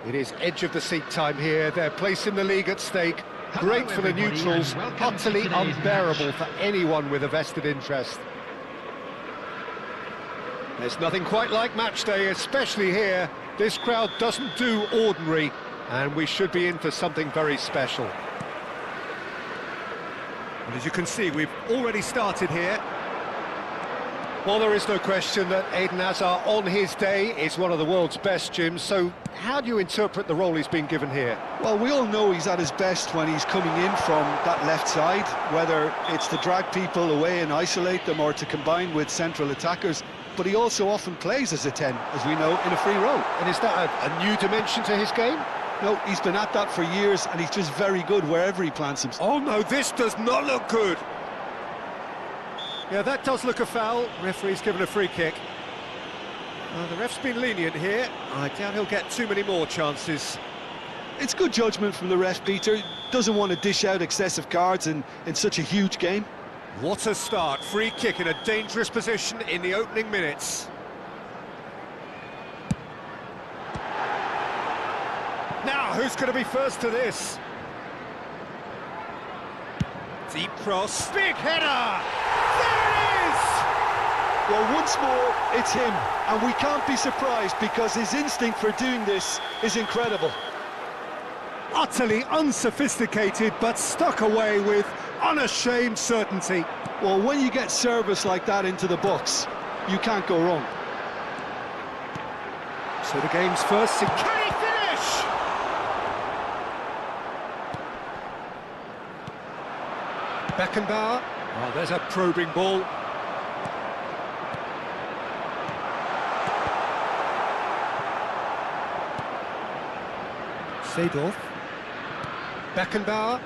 It is edge of the seat time here. Their place in the league at stake. Great for the neutrals, utterly unbearable for anyone with a vested interest. There's nothing quite like match day, especially here. This crowd doesn't do ordinary, and we should be in for something very special. And as you can see, we've already started here. Well, there is no question that Eden Hazard on his day is one of the world's best, Jim, so how do you interpret the role he's been given here? Well, we all know he's at his best when he's coming in from that left side, whether it's to drag people away and isolate them or to combine with central attackers, but he also often plays as a 10, as we know, in a free role. And is that a new dimension to his game? No, he's been at that for years, and he's just very good wherever he plants himself. Oh no, this does not look good! Yeah, that does look a foul. Referee's given a free kick. The ref's been lenient here. I doubt he'll get too many more chances. It's good judgment from the ref, Peter. Doesn't want to dish out excessive cards in such a huge game. What a start. Free kick in a dangerous position in the opening minutes. Now, who's going to be first to this? Deep cross. Big header! There it is! Well, once more, it's him, and we can't be surprised because his instinct for doing this is incredible. Utterly unsophisticated, but stuck away with unashamed certainty. Well, when you get service like that into the box, you can't go wrong. So the game's first. Can he finish? Beckenbauer. Oh, there's a probing ball. Seedorf. Beckenbauer.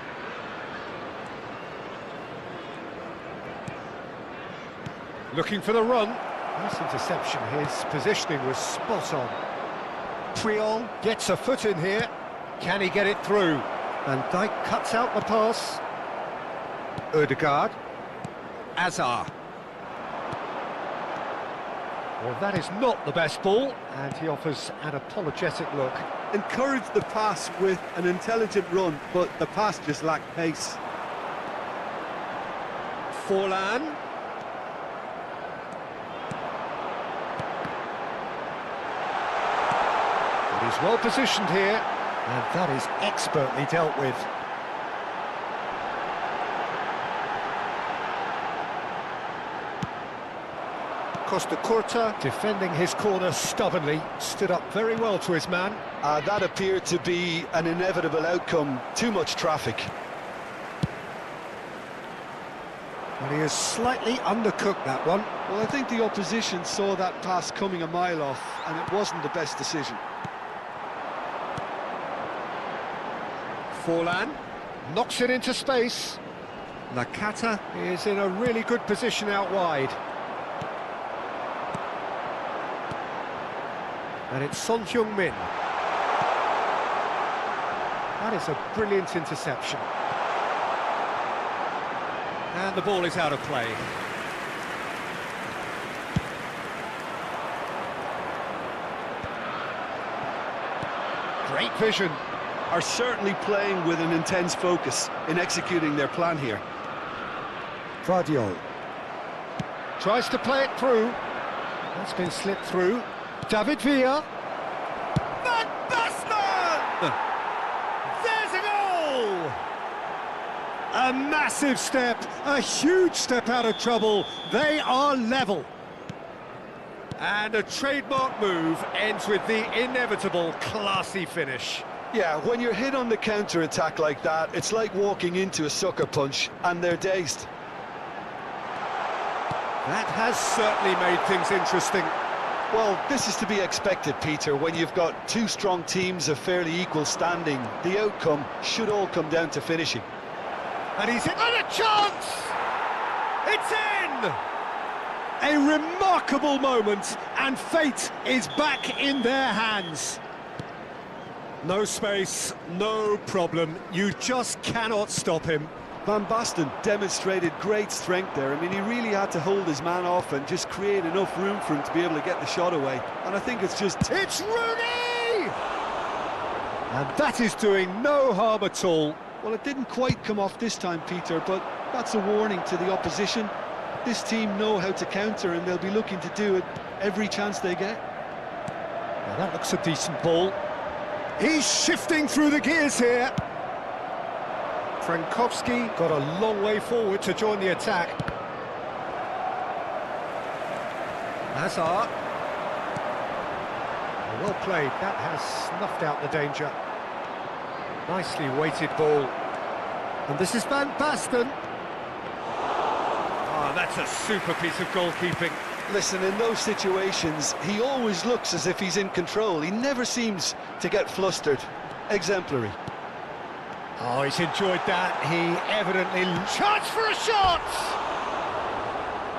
Looking for the run. Nice interception. His positioning was spot on. Puyol gets a foot in here. Can he get it through? Van Dijk cuts out the pass. Ødegaard. Hazard. Well, that is not the best ball, and he offers an apologetic look. Encouraged the pass with an intelligent run, but the pass just lacked pace. Forlan. He's well positioned here, and that is expertly dealt with. Costa Curta defending his corner stubbornly, stood up very well to his man. That appeared to be an inevitable outcome, too much traffic. And he has slightly undercooked that one. Well, I think the opposition saw that pass coming a mile off, and it wasn't the best decision. Forlan knocks it into space. Nakata is in a really good position out wide. And it's Son Heung-min. That is a brilliant interception. And the ball is out of play. Great vision. Are certainly playing with an intense focus in executing their plan here. Vardiol tries to play it through. That's been slipped through. David Villa. Van Basten! There's a goal! A massive step, a huge step out of trouble. They are level. And a trademark move ends with the inevitable classy finish. Yeah, when you're hit on the counter-attack like that, it's like walking into a sucker punch, and they're dazed. That has certainly made things interesting. Well, this is to be expected, Peter. When you've got two strong teams of fairly equal standing, the outcome should all come down to finishing. And he's in a chance! It's in! A remarkable moment, and fate is back in their hands. No space, no problem. You just cannot stop him. Van Basten demonstrated great strength there. I mean, he really had to hold his man off and just create enough room for him to be able to get the shot away. And I think it's just... It's Rooney! And that is doing no harm at all. Well, it didn't quite come off this time, Peter, but that's a warning to the opposition. This team know how to counter, and they'll be looking to do it every chance they get. Now that looks a decent ball. He's shifting through the gears here. Frankowski got a long way forward to join the attack. Hazard. Well played, that has snuffed out the danger. Nicely weighted ball. And this is Van Basten. Oh, that's a super piece of goalkeeping. Listen, in those situations, he always looks as if he's in control. He never seems to get flustered. Exemplary. Oh, he's enjoyed that. He evidently... Chance for a shot!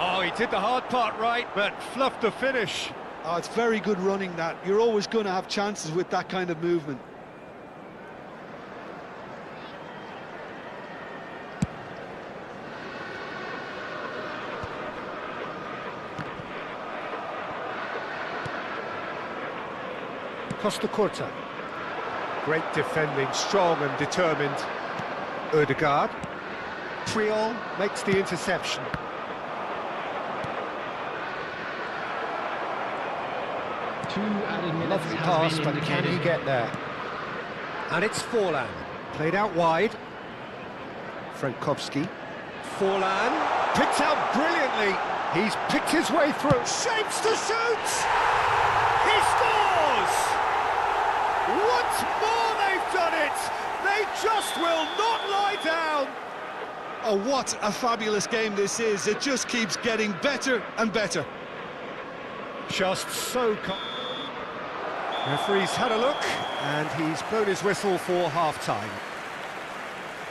Oh, he did the hard part right, but fluffed the finish. Oh, it's very good running, that. You're always going to have chances with that kind of movement. Costa Curta. Great defending, strong and determined. Ødegaard. Triol makes the interception. Lovely pass, but can he get there? And it's Forlan. Played out wide. Frankowski. Forlan. Picked out brilliantly. He's picked his way through. Shapes to shoot! He scores! Once more they've done it! They just will not lie down! Oh, what a fabulous game this is. It just keeps getting better and better. Just so... Referee's had a look, and he's blown his whistle for half-time.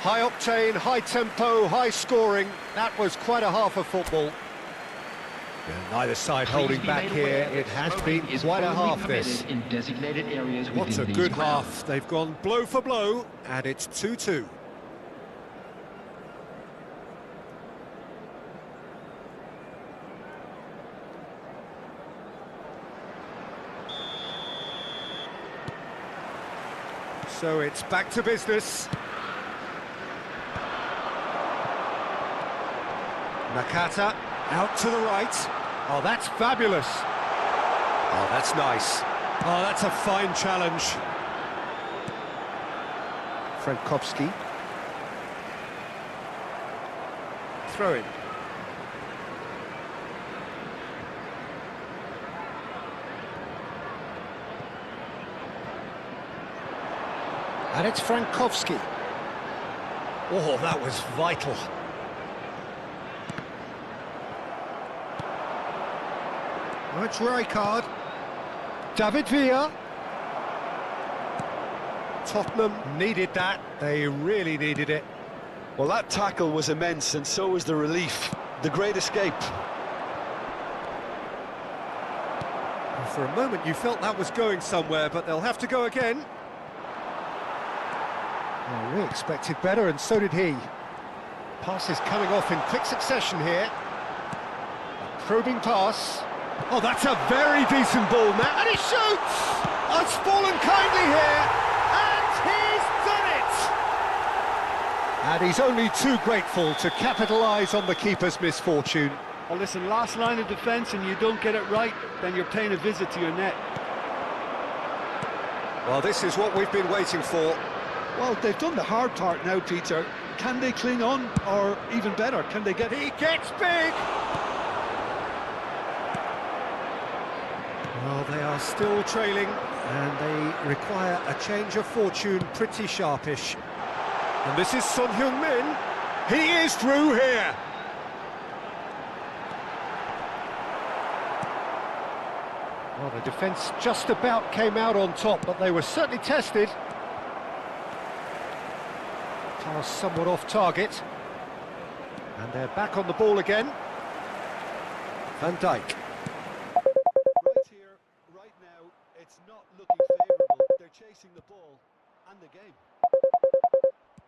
High octane, high tempo, high scoring. That was quite a half of football. And neither side holding back here. It has been quite a half, this. In designated areas What a good half. They've gone blow for blow, and it's 2-2. So it's back to business. Nakata out to the right. Oh, that's fabulous. Oh, that's nice. Oh, that's a fine challenge. Frankowski. Throw in. And it's Frankowski. Oh, that was vital. Oh, it's Rijkaard. David Villa. Tottenham needed that. They really needed it. Well, that tackle was immense, and so was the relief. The great escape. For a moment you felt that was going somewhere, but they'll have to go again. Oh, we expected better, and so did he. Passes coming off in quick succession here. A probing pass. Oh, that's a very decent ball, Matt. And he shoots! Oh, it's fallen kindly here. And he's done it! And he's only too grateful to capitalise on the keeper's misfortune. Well, listen, last line of defence and you don't get it right, then you're paying a visit to your net. Well, this is what we've been waiting for. Well, they've done the hard part now, Peter. Can they cling on, or even better, can they get... He gets big! Well, they are still trailing, and they require a change of fortune pretty sharpish. And this is Son Heung-min. He is through here! Well, the defence just about came out on top, but they were certainly tested. Pass somewhat off target. And they're back on the ball again. Van Dijk. Right here, right now, it's not looking favourable. They're chasing the ball and the game.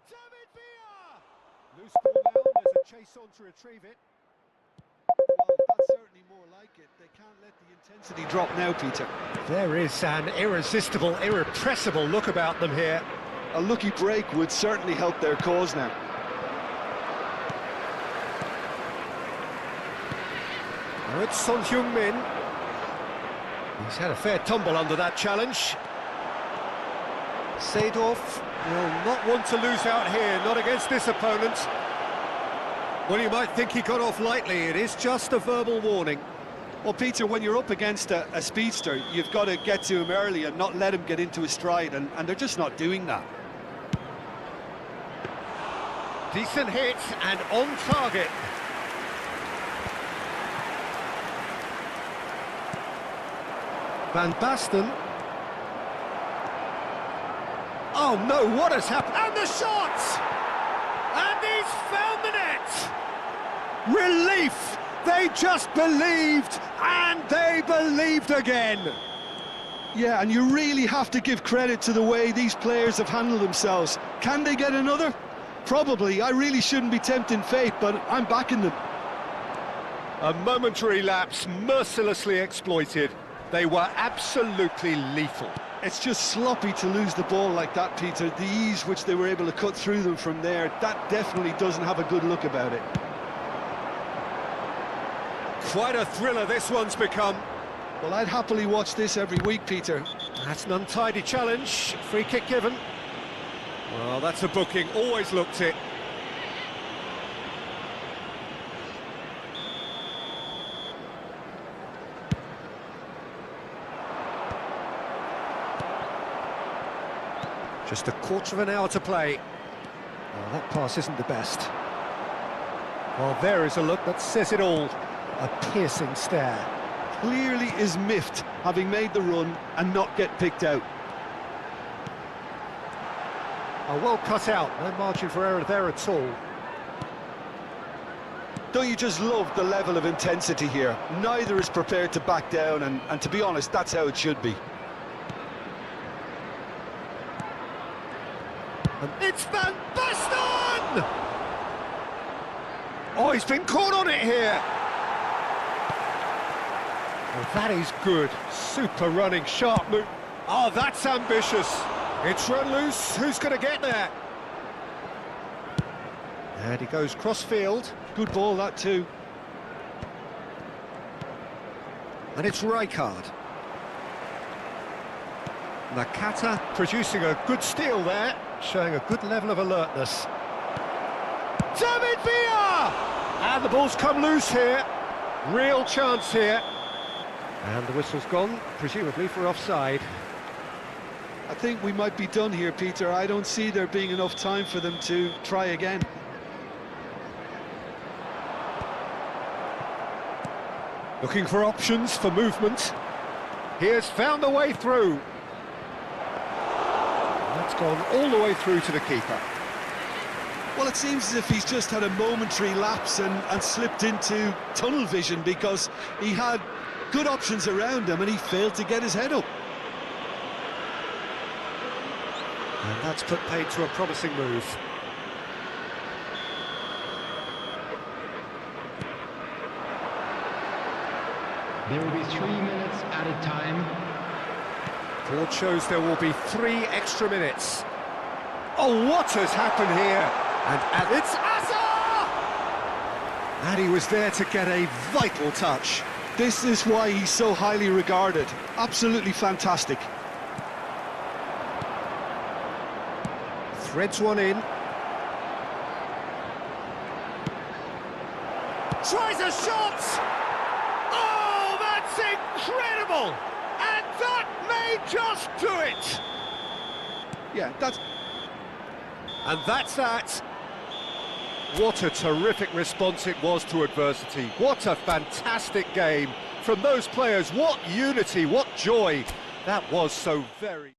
David Villa! Loose ball now, there's a chase on to retrieve it. Well, that's certainly more more like it. They can't let the intensity drop now, Peter. There is an irresistible, irrepressible look about them here. A lucky break would certainly help their cause now. Now it's Son Heung-min. He's had a fair tumble under that challenge. Seedorf will not want to lose out here, not against this opponent. Well, you might think he got off lightly. It is just a verbal warning. Well, Peter, when you're up against a speedster, you've got to get to him early and not let him get into his stride, and they're just not doing that. Decent hit and on target. Van Basten. Oh no, what has happened? And the shot! And he's found the net! Relief! They just believed, and they believed again! Yeah, and you really have to give credit to the way these players have handled themselves. Can they get another? Probably. I really shouldn't be tempting fate, but I'm backing them. A momentary lapse mercilessly exploited. They were absolutely lethal. It's just sloppy to lose the ball like that, Peter. The ease which they were able to cut through them from there, that definitely doesn't have a good look about it. Quite a thriller this one's become. Well, I'd happily watch this every week, Peter. That's an untidy challenge. Free kick given. Well, that's a booking. Always looked it. Just a quarter of an hour to play. Well, that pass isn't the best. Well, there is a look that says it all. A piercing stare. Clearly is miffed, having made the run and not get picked out. Oh, well cut out. No margin for error there at all. Don't you just love the level of intensity here? Neither is prepared to back down, and to be honest, that's how it should be. And it's Van Basten! Oh, he's been caught on it here. Well, that is good. Super running, sharp move. Oh, that's ambitious. It's run loose. Who's going to get there? And he goes cross-field. Good ball, that too. And it's Rijkaard. Nakata producing a good steal there, showing a good level of alertness. David Villa! And the ball's come loose here. Real chance here. And the whistle's gone, presumably for offside. I think we might be done here, Peter. I don't see there being enough time for them to try again. Looking for options for movement. He has found a way through. That's gone all the way through to the keeper. Well, it seems as if he's just had a momentary lapse and slipped into tunnel vision, because he had good options around him and he failed to get his head up. And that's put paid to a promising move. There will be 3 minutes at a time. Board shows there will be 3 extra minutes. Oh, what has happened here? And it's Asa! And he was there to get a vital touch. This is why he's so highly regarded. Absolutely fantastic. Threads one in. Tries a shot! Oh, that's incredible! And that may just do it! Yeah, that's... And that's that. What a terrific response it was to adversity. What a fantastic game from those players. What unity, what joy. That was so very...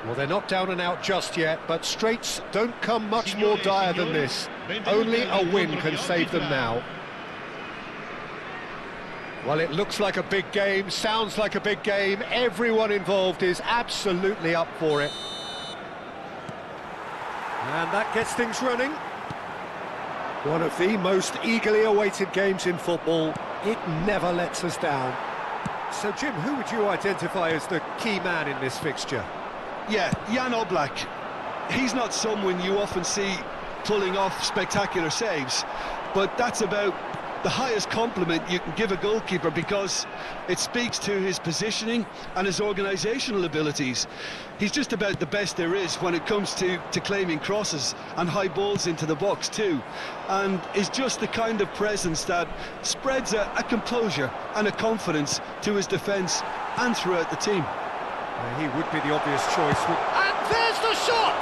Well, they're not down and out just yet, but straits don't come much more dire than this. Only a win can save them now. Well, it looks like a big game, sounds like a big game. Everyone involved is absolutely up for it. And that gets things running. One of the most eagerly awaited games in football. It never lets us down. So, Jim, who would you identify as the key man in this fixture? Yeah, Jan Oblak. He's not someone you often see pulling off spectacular saves, but that's about the highest compliment you can give a goalkeeper, because it speaks to his positioning and his organisational abilities. He's just about the best there is when it comes to claiming crosses and high balls into the box too, and is just the kind of presence that spreads a composure and a confidence to his defence and throughout the team. He would be the obvious choice. And there's the shot!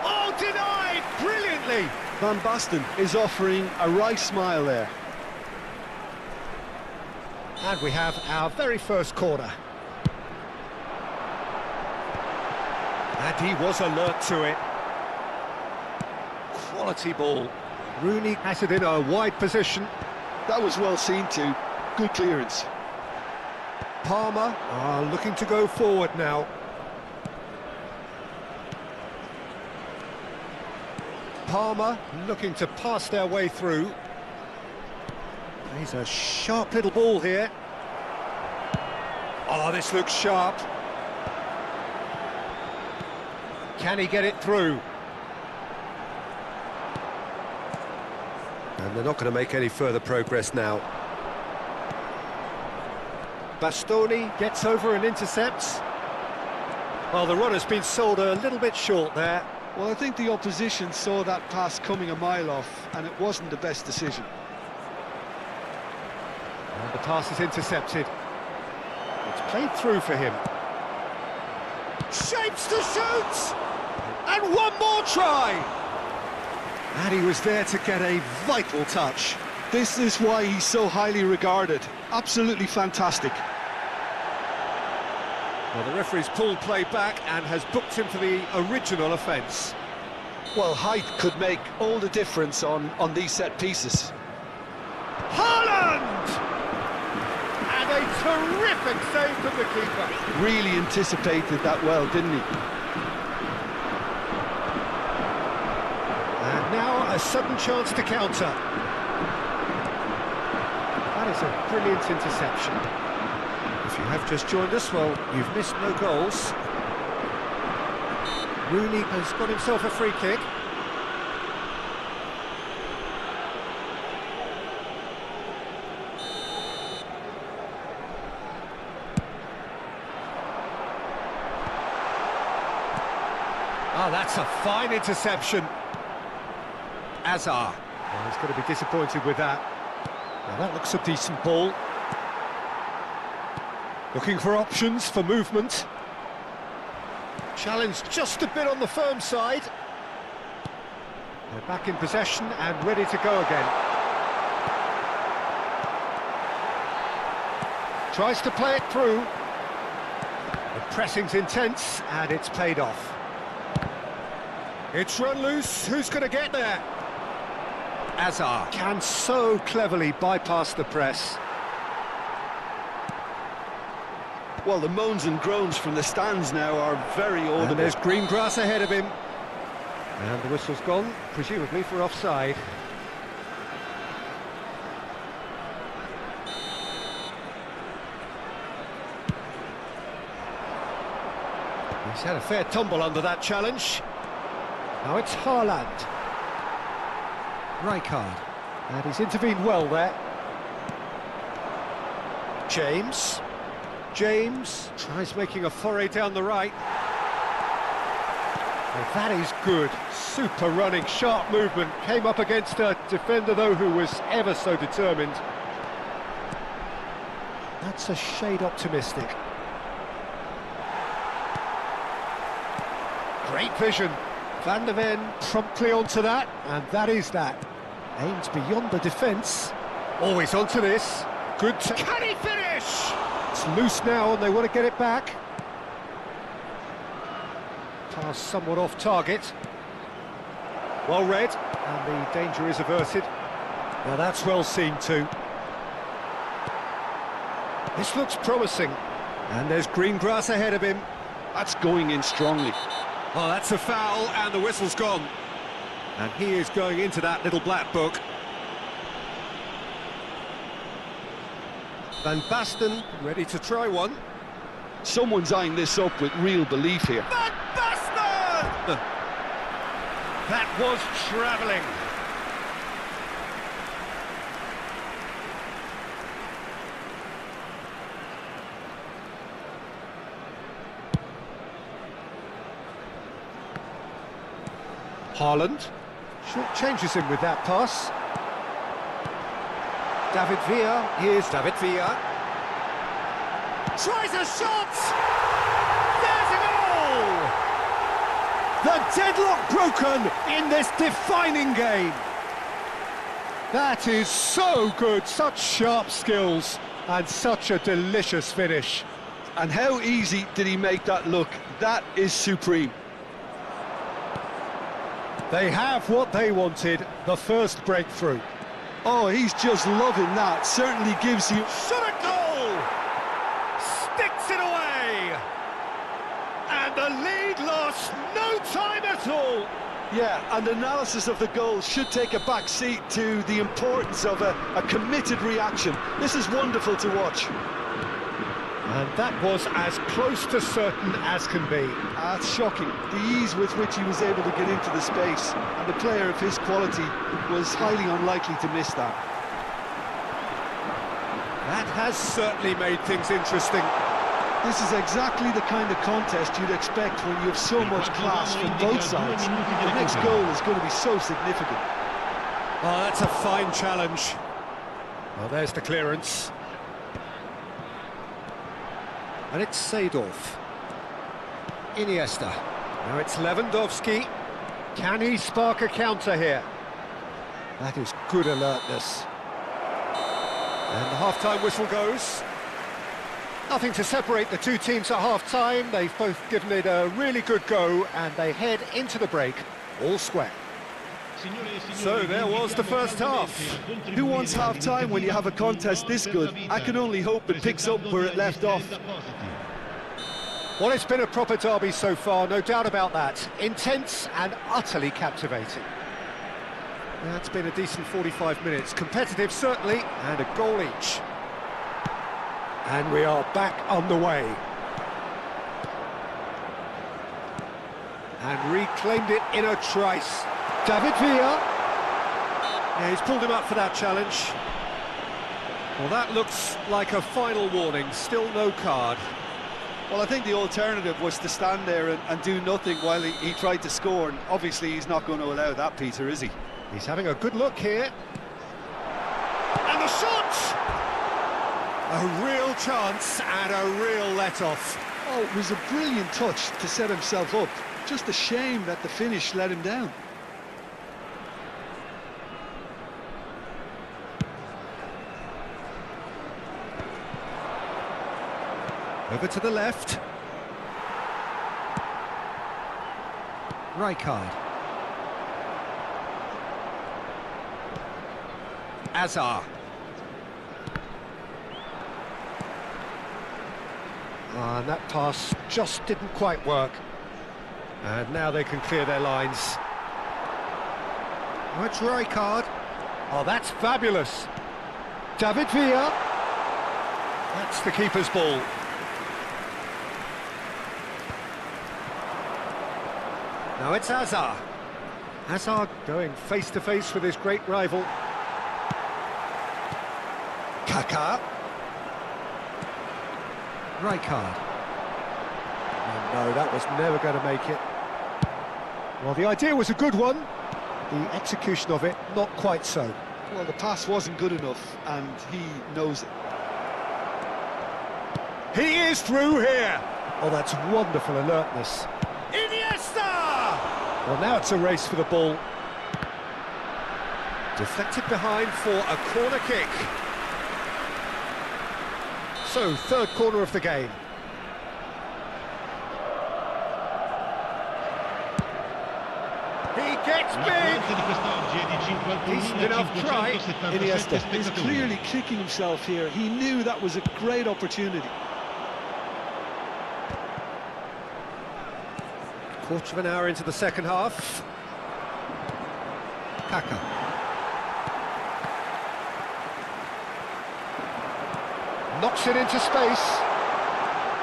Oh, denied brilliantly! Van Basten is offering a wry smile there. And we have our very first corner. And he was alert to it. Quality ball. Rooney has it in a wide position. That was well seen too. Good clearance. Palmer are looking to go forward now. Palmer looking to pass their way through. He's a sharp little ball here. Oh, this looks sharp. Can he get it through? And they're not going to make any further progress now. Bastoni gets over and intercepts. Well, the runner's been sold a little bit short there. Well, I think the opposition saw that pass coming a mile off, and it wasn't the best decision. And the pass is intercepted. It's played through for him. Shapes to shoot! And one more try! And he was there to get a vital touch. This is why he's so highly regarded. Absolutely fantastic. Well, the referee's pulled play back and has booked him for the original offence. Well, height could make all the difference on these set pieces. Haaland! And a terrific save from the keeper. Really anticipated that well, didn't he? And now a sudden chance to counter. That is a brilliant interception. If you have just joined us, well, you've missed no goals. Rooney has got himself a free kick. Oh, that's a fine interception. Azar. Well, he's going to be disappointed with that. Now that looks a decent ball. Looking for options for movement. Challenged just a bit on the firm side. They're back in possession and ready to go again. Tries to play it through. The pressing's intense and it's paid off. It's run loose. Who's going to get there? Azar can so cleverly bypass the press. Well, the moans and groans from the stands now are very audible. And there's green grass ahead of him. And the whistle's gone, presumably for offside. He's had a fair tumble under that challenge. Now it's Haaland. Rijkaard. And he's intervened well there. James. James tries making a foray down the right. Well, that is good. Super running, sharp movement. Came up against a defender, though, who was ever so determined. That's a shade optimistic. Great vision. Van der Ven promptly onto that, and that is that. Aims beyond the defence. Always onto this. Good. Can he finish? It's loose now, and they want to get it back. Pass somewhat off target. Well read, and the danger is averted. Now that's well seen too. This looks promising. And there's green grass ahead of him. That's going in strongly. Oh, that's a foul, and the whistle's gone. And he is going into that little black book. Van Basten, ready to try one. Someone's eyeing this up with real belief here. Van Basten! That was travelling. Haaland short changes him with that pass. David Villa, here's David Villa. Tries a shot! There's a goal! The deadlock broken in this defining game. That is so good, such sharp skills and such a delicious finish. And how easy did he make that look? That is supreme. They have what they wanted, the first breakthrough. Oh, he's just loving that. Certainly gives you... Shot a goal! Sticks it away! And the lead lost no time at all! Yeah, and analysis of the goal should take a back seat to the importance of a committed reaction. This is wonderful to watch. And that was as close to certain as can be. That's shocking. The ease with which he was able to get into the space, and the player of his quality was highly unlikely to miss that. That has certainly made things interesting. This is exactly the kind of contest you'd expect when you have so much class from both sides. The next goal is going to be so significant. Oh, that's a fine challenge. Well, there's the clearance. And it's Seedorf. Iniesta. Now it's Lewandowski. Can he spark a counter here? That is good alertness. And the half-time whistle goes. Nothing to separate the two teams at half-time. They've both given it a really good go, and they head into the break all square. So there was the first half. Who wants half-time when you have a contest this good? I can only hope it picks up where it left off. Well, it's been a proper derby so far, no doubt about that. Intense and utterly captivating. That's been a decent 45 minutes. Competitive, certainly, and a goal each. And we are back underway. And reclaimed it in a trice. David Villa. Yeah, he's pulled him up for that challenge. Well, that looks like a final warning. Still no card. Well, I think the alternative was to stand there and do nothing while he tried to score, and obviously he's not going to allow that, Peter, is he? He's having a good look here. And the shot! A real chance and a real let-off. Oh, it was a brilliant touch to set himself up. Just a shame that the finish let him down. Over to the left. Rijkaard. Azar. And that pass just didn't quite work. And now they can clear their lines. Oh, it's Rijkaard. Oh, that's fabulous. David Villa. That's the keeper's ball. Now it's Azar. Azar going face-to-face with his great rival. Kaká. Rijkaard. Oh, no, that was never going to make it. Well, the idea was a good one. The execution of it, not quite so. Well, the pass wasn't good enough, and he knows it. He is through here. Oh, that's wonderful alertness. Iniesta! Well, now it's a race for the ball. Deflected behind for a corner kick. So, third corner of the game. It's big! Decent enough try. Iniesta is clearly kicking himself here. He knew that was a great opportunity. Quarter of an hour into the second half. Kaka. Knocks it into space.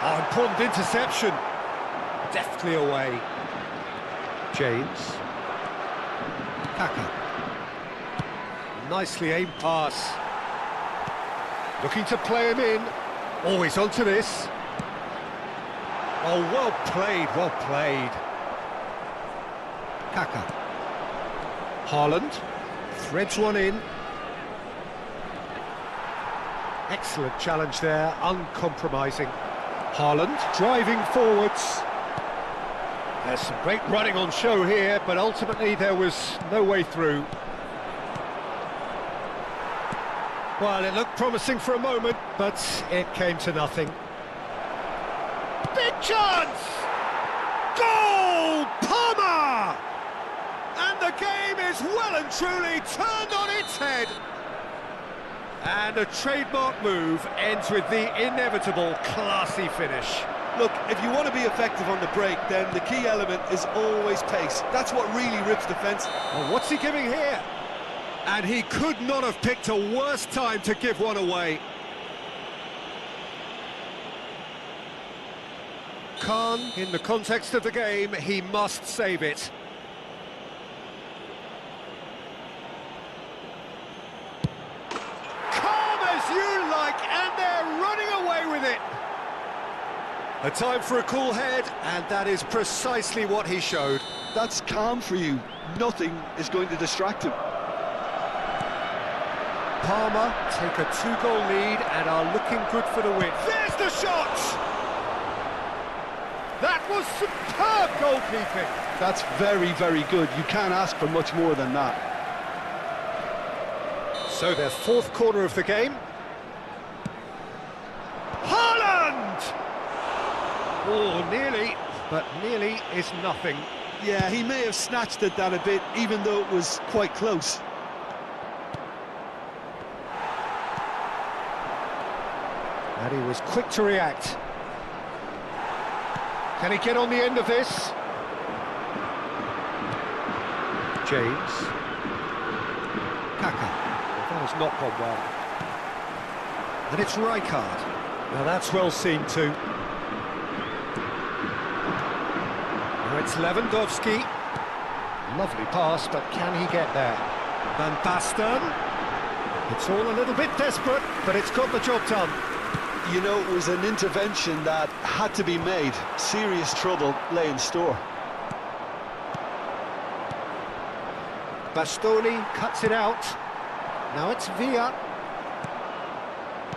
Oh, important interception. Deftly away. James. Kaka. Nicely aimed pass. Looking to play him in. Always onto this. Oh, well played, well played. Kaka. Haaland. Threads one in. Excellent challenge there, uncompromising. Haaland driving forwards. There's some great running on show here, but ultimately there was no way through. Well, it looked promising for a moment, but it came to nothing. Big chance! Goal! Palmer! And the game is well and truly turned on its head. And a trademark move ends with the inevitable classy finish. Look, if you want to be effective on the break, then the key element is always pace. That's what really rips defence. Well, what's he giving here? And he could not have picked a worse time to give one away. Khan, in the context of the game, he must save it. Calm as you like, and they're running away with it. A time for a cool head, and that is precisely what he showed. That's calm for you. Nothing is going to distract him. Palmer take a 2-goal lead and are looking good for the win. There's the shot! That was superb goalkeeping. That's very, very good. You can't ask for much more than that. So their fourth corner of the game. Haaland! Oh, nearly, but nearly is nothing. Yeah, he may have snatched at that a bit, even though it was quite close. And he was quick to react. Can he get on the end of this? James. Kaka. That has not gone well. And it's Rijkaard. Now that's well seen too. Now it's Lewandowski. Lovely pass, but can he get there? Van Basten. It's all a little bit desperate, but it's got the job done. You know, it was an intervention that had to be made. Serious trouble lay in store. Bastoni cuts it out. Now it's Villa.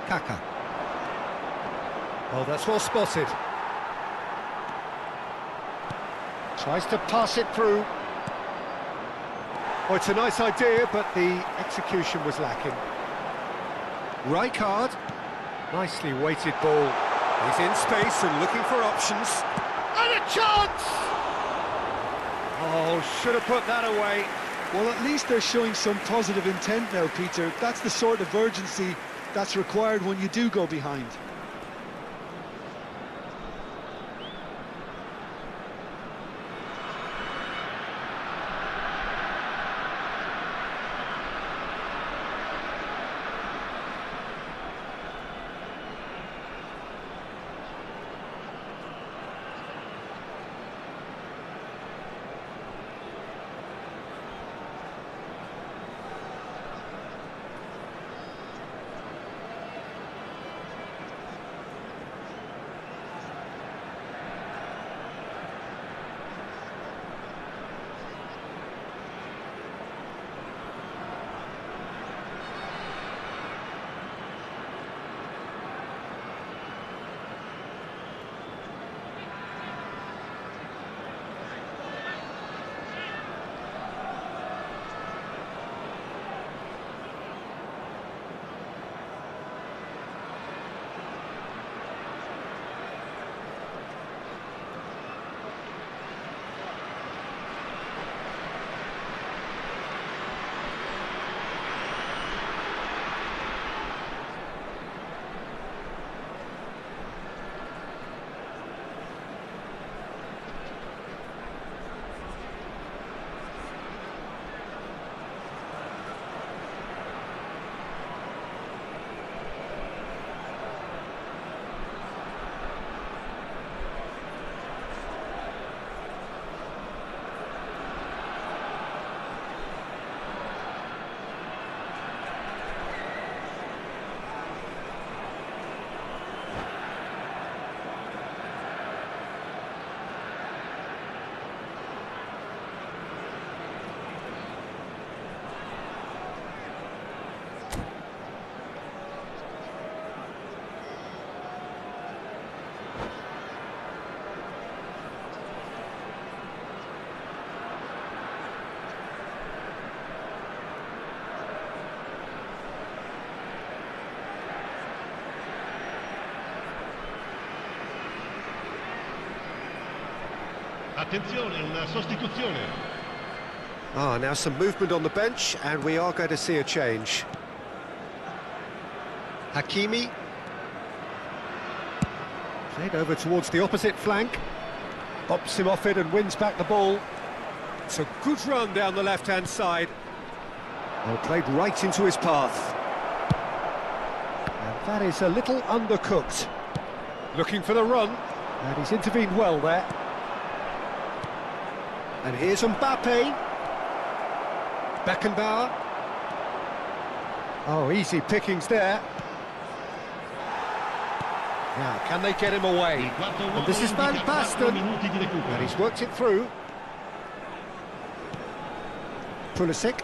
Kaka. Oh, that's well spotted. Tries to pass it through. Oh, it's a nice idea, but the execution was lacking. Rijkaard. Nicely weighted ball. He's in space and looking for options. And a chance! Oh, should have put that away. Well, at least they're showing some positive intent now, Peter. That's the sort of urgency that's required when you do go behind. Attenzione, una sostituzione. Now some movement on the bench, and we are going to see a change. Hakimi. Played over towards the opposite flank. Bops him off it and wins back the ball. It's a good run down the left-hand side. Well, played right into his path. And that is a little undercooked. Looking for the run, and he's intervened well there. And here's Mbappe. Beckenbauer. Oh, easy pickings there. Now, can they get him away? And this is Van Basten, and he's worked it through. Pulisic.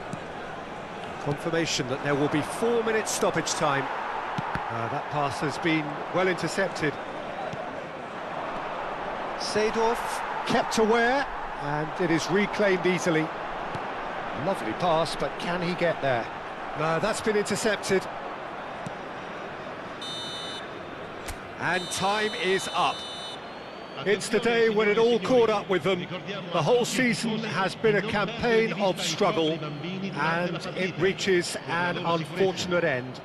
Confirmation that there will be 4 minutes stoppage time. That pass has been well intercepted. Seedorf kept aware, and it is reclaimed easily. Lovely pass, but can he get there? No, that's been intercepted. And time is up. It's the day when it all caught up with them. The whole season has been a campaign of struggle, and it reaches an unfortunate end.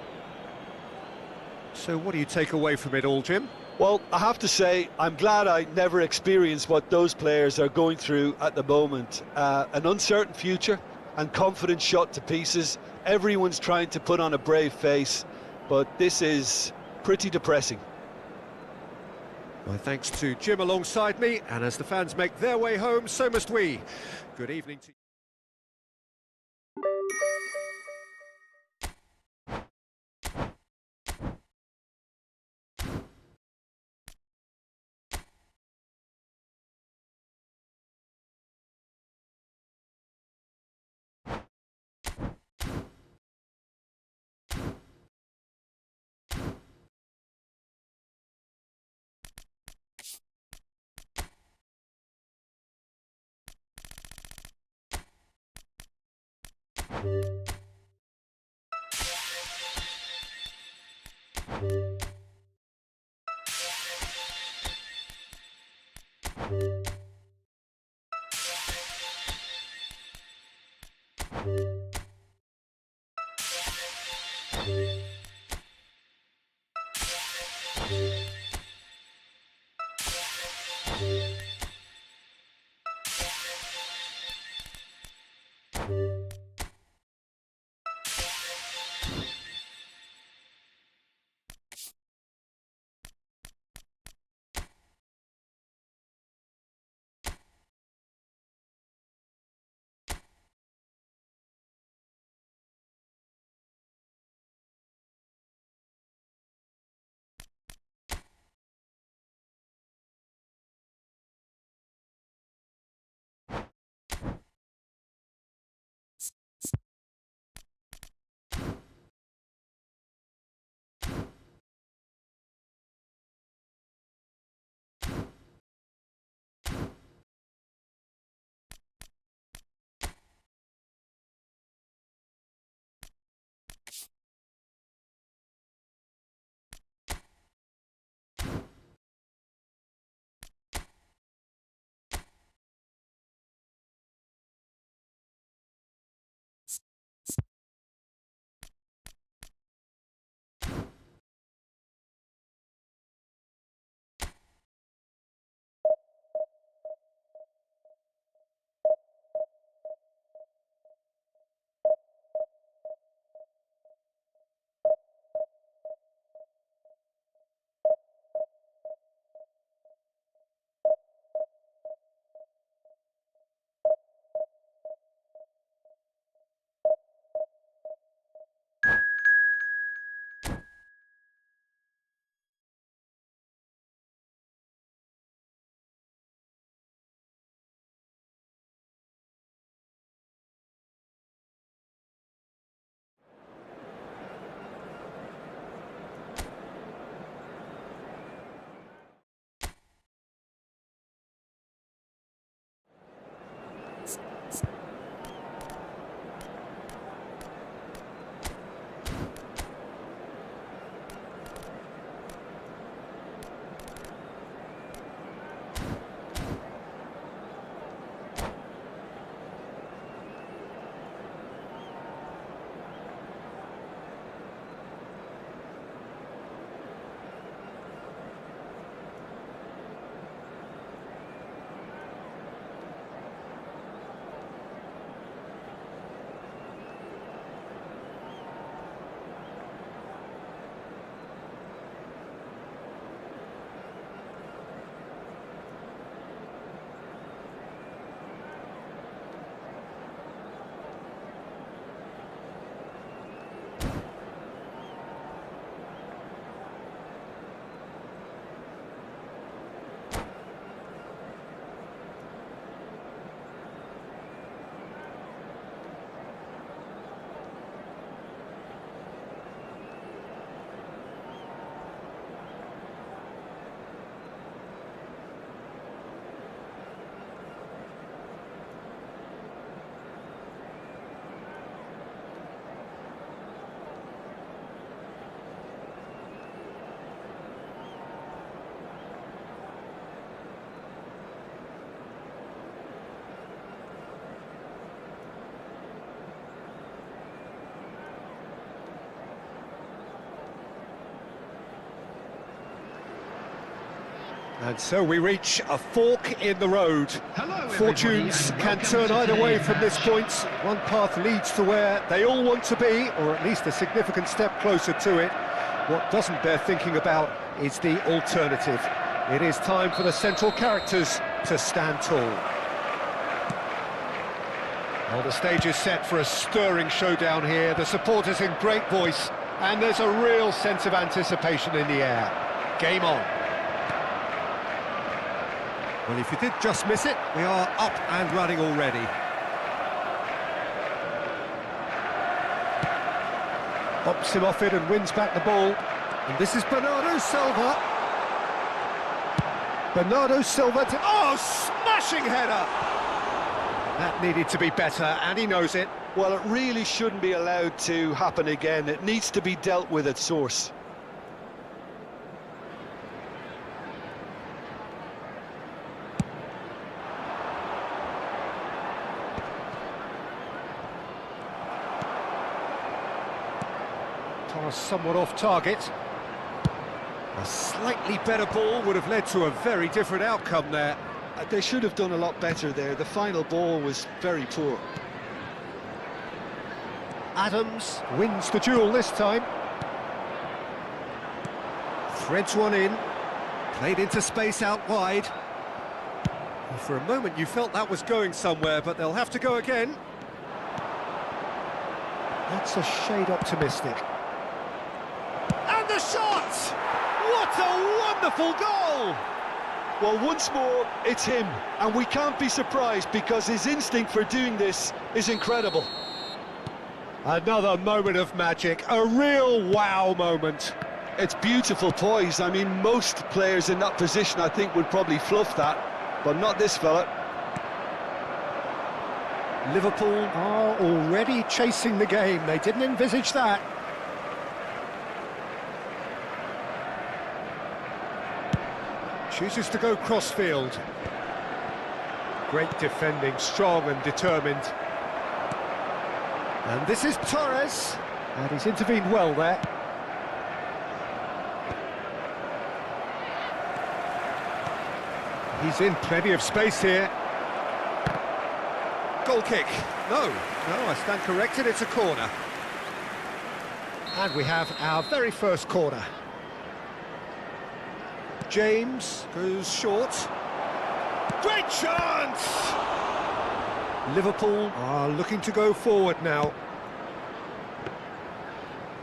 So what do you take away from it all, Jim? Well, I have to say, I'm glad I never experienced what those players are going through at the moment. An uncertain future and confidence shot to pieces. Everyone's trying to put on a brave face, but this is pretty depressing. My thanks to Jim alongside me, and as the fans make their way home, so must we. Good evening to you. And so we reach a fork in the road. Hello, Fortunes everybody, can and turn welcome to either way today's from this match. point. One path leads to where they all want to be, or at least a significant step closer to it. What doesn't bear thinking about is the alternative. It is time for the central characters to stand tall. Well, the stage is set for a stirring showdown here. The supporters in great voice, and there's a real sense of anticipation in the air. Game on. Well, if you did just miss it, we are up and running already. Bops him off it and wins back the ball. And this is Bernardo Silva. Bernardo Silva to... Oh, smashing header! That needed to be better, and he knows it. Well, it really shouldn't be allowed to happen again. It needs to be dealt with at source. Pass somewhat off target. A slightly better ball would have led to a very different outcome there. They should have done a lot better there. The final ball was very poor. Adams wins the duel this time. Threads one in. Played into space out wide. Well, for a moment you felt that was going somewhere, but they'll have to go again. That's a shade optimistic. And the shot! What a wonderful goal! Well, once more, it's him, and we can't be surprised because his instinct for doing this is incredible. Another moment of magic, a real wow moment. It's beautiful poise. I mean, most players in that position, I think, would probably fluff that, but not this fella. Liverpool are already chasing the game. They didn't envisage that. Chooses to go crossfield. Great defending, strong and determined. And this is Torres, and he's intervened well there. He's in plenty of space here. Goal kick. No, I stand corrected, it's a corner. And we have our very first corner. James goes short. Great chance! Liverpool are looking to go forward now.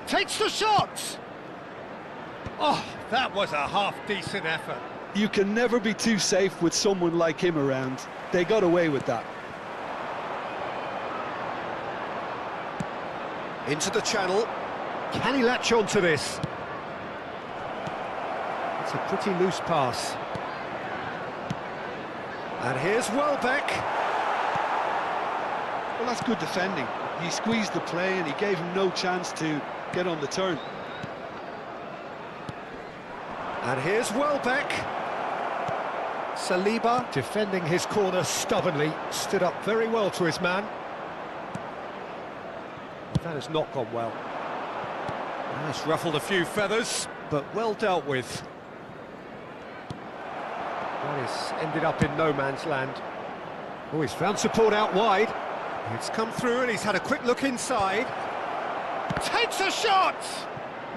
Takes the shot! Oh, that was a half-decent effort. You can never be too safe with someone like him around. They got away with that. Into the channel. Can he latch on to this? It's a pretty loose pass. And here's Welbeck. Well, that's good defending. He squeezed the play and he gave him no chance to get on the turn. And here's Welbeck. Saliba defending his corner stubbornly, stood up very well to his man. That has not gone well. That's ruffled a few feathers, but well dealt with. That has ended up in no man's land. Oh, he's found support out wide. It's come through and he's had a quick look inside. Takes a shot!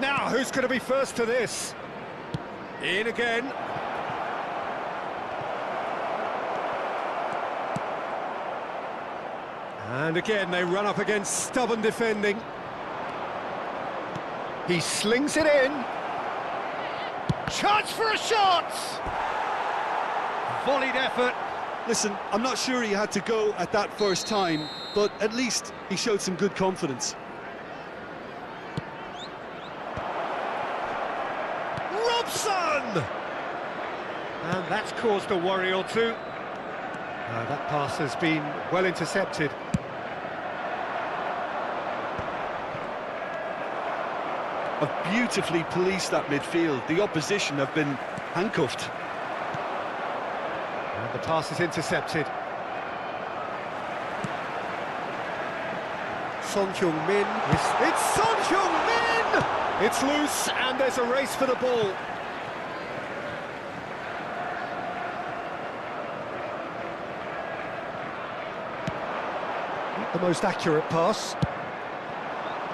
Now, who's going to be first to this? In again. And again, they run up against stubborn defending. He slings it in. Chance for a shot! Volleyed effort. Listen, I'm not sure he had to go at that first time, but at least he showed some good confidence. Robson! And that's caused a worry or two. That pass has been well intercepted. Have beautifully policed that midfield. The opposition have been handcuffed. And the pass is intercepted. Son Heung-min. It's Son Heung-min! It's loose and there's a race for the ball. the most accurate pass.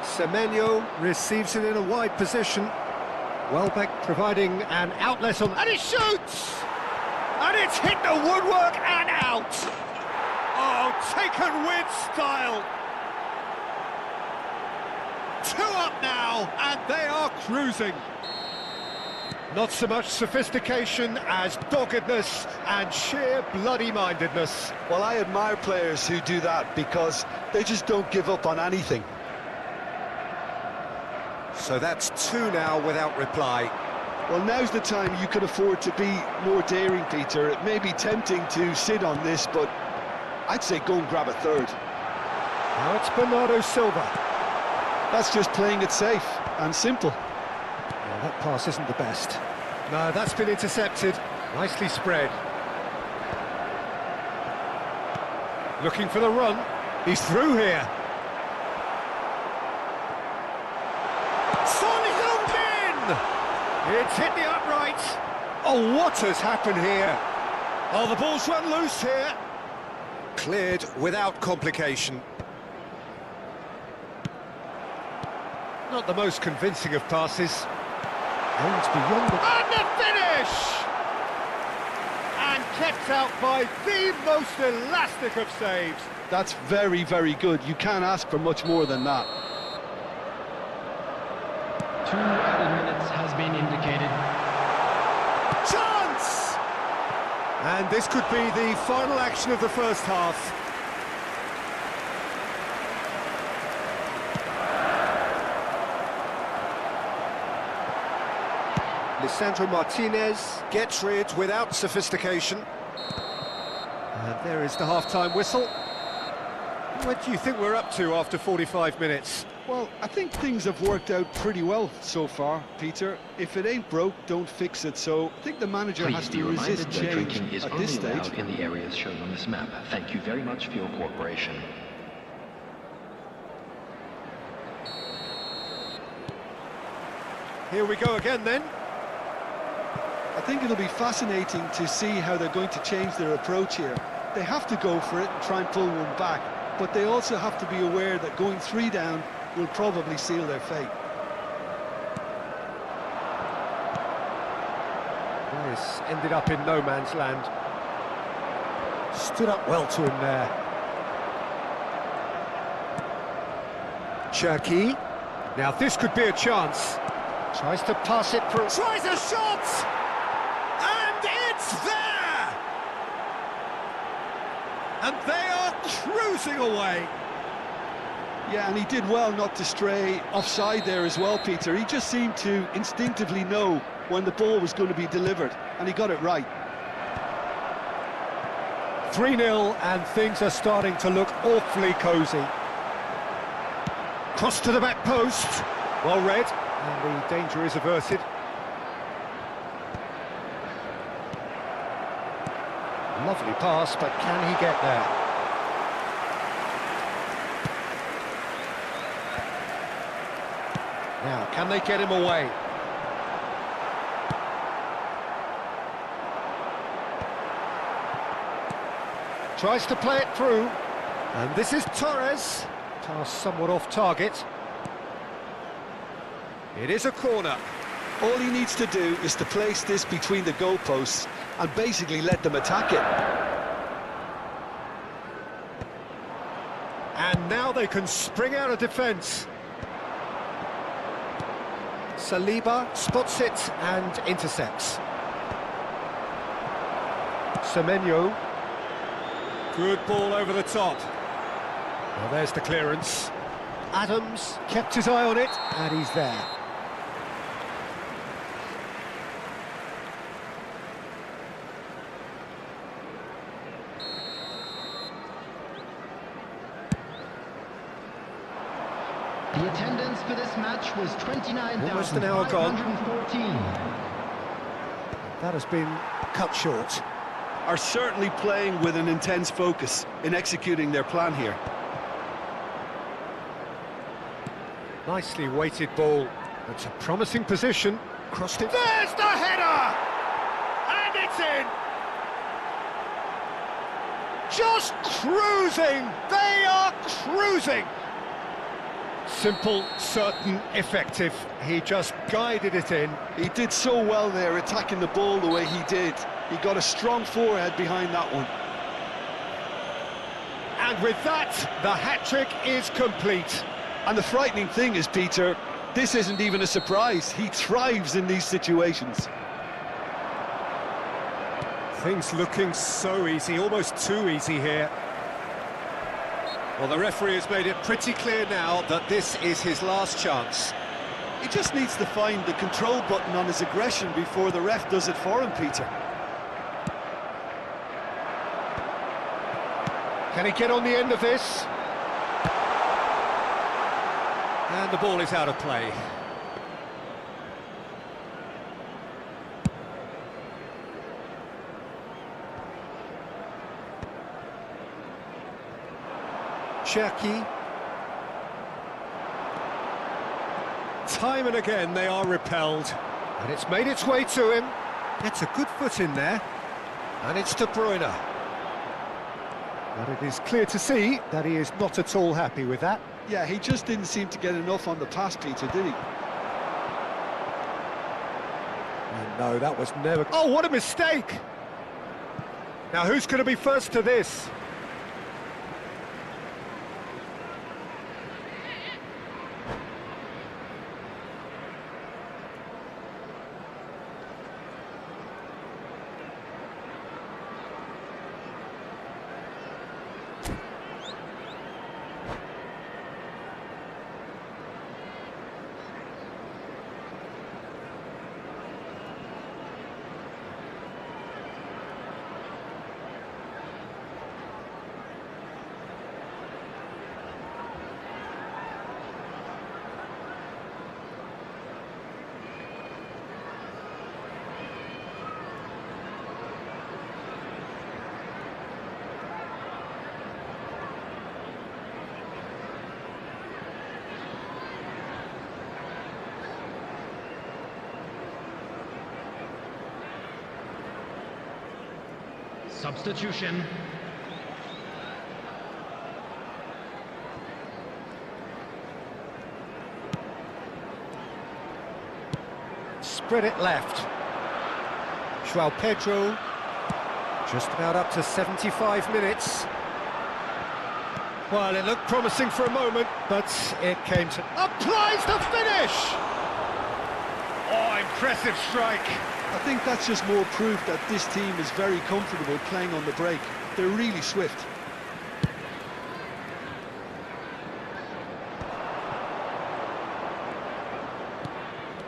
Semenyo receives it in a wide position. Welbeck providing an outlet on... And he shoots! And it's hit the woodwork and out! Oh, taken with style! 2 up now, and they are cruising. Not so much sophistication as doggedness and sheer bloody-mindedness. Well, I admire players who do that because they just don't give up on anything. So that's 2 now without reply. Well, now's the time you can afford to be more daring, Peter. It may be tempting to sit on this, but I'd say go and grab a third. Now it's Bernardo Silva. That's just playing it safe and simple. Well, that pass isn't the best. No, that's been intercepted. Nicely spread. Looking for the run. He's through here. Son Heung-min! It's hit the upright. Oh, what has happened here? Oh, the ball's run loose here. Cleared without complication. Not the most convincing of passes. Aims beyond the... And the finish! And kept out by the most elastic of saves. That's very, very good. You can't ask for much more than that. 2 added minutes has been indicated. Chance! And this could be the final action of the first half. Lisandro Martinez gets rid without sophistication. And there is the half-time whistle. What do you think we're up to after 45 minutes? Well, I think things have worked out pretty well so far, Peter. If it ain't broke, don't fix it. So I think the manager has to resist change drinking is at this only allowed stage. in the areas shown on this map. Thank you very much for your cooperation. Here we go again then. I think it'll be fascinating to see how they're going to change their approach here. They have to go for it and try and pull one back, but they also have to be aware that going 3 down will probably seal their fate. This ended up in no man's land. Stood up well to him there. Cherki. Now this could be a chance. Tries to pass it through. Tries a shot! And it's there! And they are cruising away. Yeah, and he did well not to stray offside there as well, Peter. He just seemed to instinctively know when the ball was going to be delivered, and he got it right. 3-0, and things are starting to look awfully cosy. Cross to the back post. Well read, and the danger is averted. Lovely pass, but can he get there? Now, can they get him away? Tries to play it through. And this is Torres. Pass somewhat off target. It is a corner. All he needs to do is to place this between the goalposts and basically let them attack it. And now they can spring out of defence. Saliba spots it and intercepts. Semenyo. Good ball over the top. Well, there's the clearance. Adams kept his eye on it, and he's there. The attendance for this match was 29,514. Almost an hour gone. That has been cut short. Are certainly playing with an intense focus in executing their plan here. Nicely weighted ball. It's a promising position. Crossed it. There's the header! And it's in! just cruising! They are cruising! Simple, certain, effective. He just guided it in. He did so well there, attacking the ball the way he did. He got a strong forehead behind that one. And with that, the hat-trick is complete. And the frightening thing is, Peter, this isn't even a surprise. He thrives in these situations. Things looking so easy, almost too easy here. Well, the referee has made it pretty clear now that this is his last chance. He just needs to find the control button on his aggression before the ref does it for him, Peter. Can he get on the end of this? And the ball is out of play. Cherki. Time and again they are repelled. And it's made its way to him. Gets a good foot in there. And it's De Bruyne. But it is clear to see that he is not at all happy with that. Yeah, he just didn't seem to get enough on the pass, Peter, did he? And no, that was never... Oh, what a mistake! Now, who's going to be first to this? Substitution. Spread it left. João Pedro. Just about up to 75 minutes. Well, it looked promising for a moment, but it came to... Applies the finish! Oh, impressive strike. I think that's just more proof that this team is very comfortable playing on the break. They're really swift.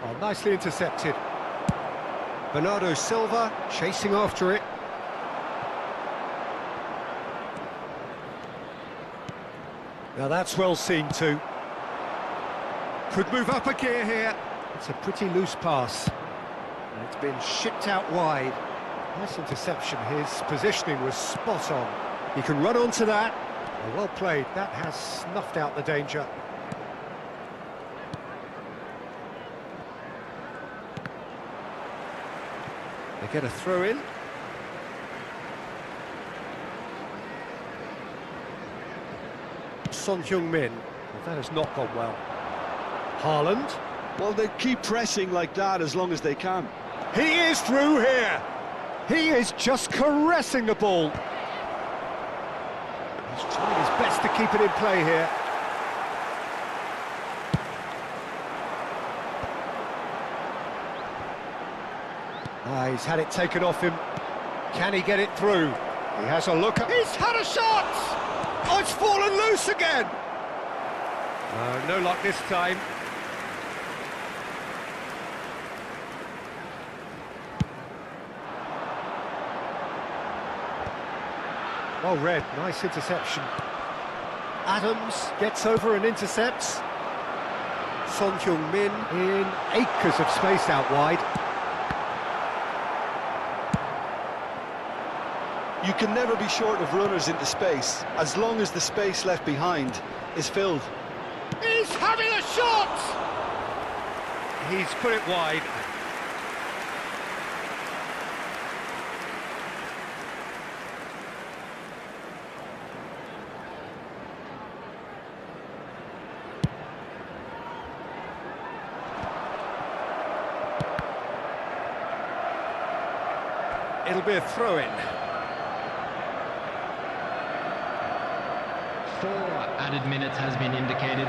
Oh, nicely intercepted. Bernardo Silva chasing after it. Now that's well seen too. Could move up a gear here. It's a pretty loose pass. And it's been shipped out wide. Nice interception. His positioning was spot on. He can run onto that. Oh, well played. That has snuffed out the danger. They get a throw in. Son Heung-min. Well, that has not gone well. Haaland. Well, they keep pressing like that as long as they can. He is through here. He is just caressing the ball. He's trying his best to keep it in play here. He's had it taken off him. Can he get it through? He has a look at... He's had a shot! Oh, it's fallen loose again! No luck this time. Well read, nice interception. Adams gets over and intercepts. Son Heung-min in acres of space out wide. You can never be short of runners into space, as long as the space left behind is filled. He's having a shot! He's put it wide. be a throw-in. 4 added minutes has been indicated.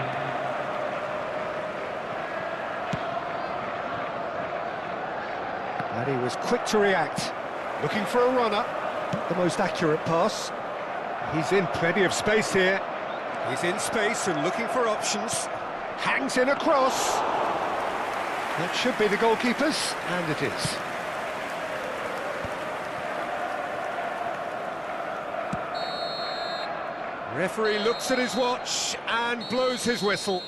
And he was quick to react, looking for a runner. Not the most accurate pass. He's in plenty of space here. He's in space and looking for options. Hangs in a cross. That should be the goalkeeper's, and it is. Referee looks at his watch and blows his whistle.